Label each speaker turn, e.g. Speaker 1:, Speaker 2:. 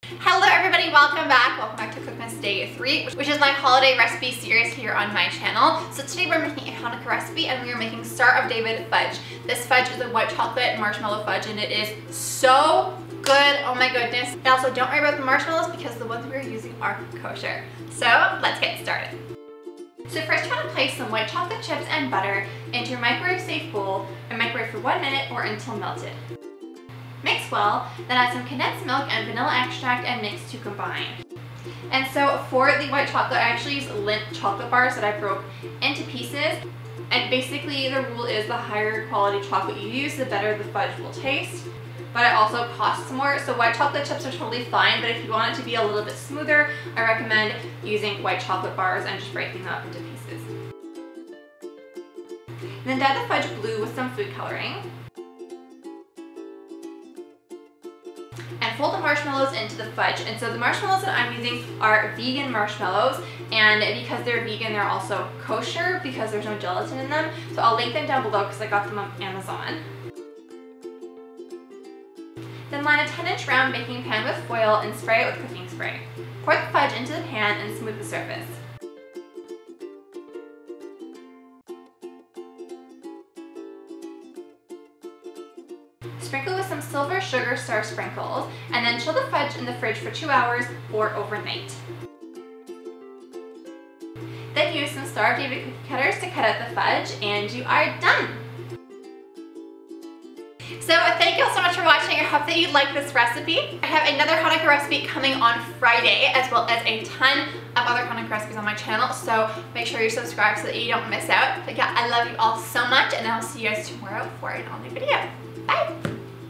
Speaker 1: Hello everybody, welcome back. Welcome back to Cookmas Day 3, which is my holiday recipe series here on my channel. So today we're making a Hanukkah recipe and we are making Star of David fudge. This fudge is a white chocolate marshmallow fudge and it is so good. Oh my goodness. And also don't worry about the marshmallows because the ones we're using are kosher. So let's get started. So first you want to place some white chocolate chips and butter into your microwave safe bowl and microwave for 1 minute or until melted. Mix well, then add some condensed milk and vanilla extract and mix to combine. And so for the white chocolate, I actually use Lindt chocolate bars that I broke into pieces. And basically the rule is the higher quality chocolate you use, the better the fudge will taste. But it also costs more, so white chocolate chips are totally fine, but if you want it to be a little bit smoother, I recommend using white chocolate bars and just breaking them up into pieces. Then dye the fudge blue with some food coloring. And fold the marshmallows into the fudge. And so the marshmallows that I'm using are vegan marshmallows, and because they're vegan, they're also kosher because there's no gelatin in them. So I'll link them down below because I got them on Amazon. Then line a 10-inch round baking pan with foil and spray it with cooking spray. Pour the fudge into the pan and smooth the surface. Sprinkle with some silver sugar star sprinkles, and then chill the fudge in the fridge for 2 hours or overnight. Then use some Star of David cookie cutters to cut out the fudge, and you are done! So thank you all so much for watching. I hope that you like this recipe. I have another Hanukkah recipe coming on Friday, as well as a ton of other Hanukkah recipes on my channel, so make sure you subscribe so that you don't miss out. But yeah, I love you all so much, and I'll see you guys tomorrow for an all-new video. Bye!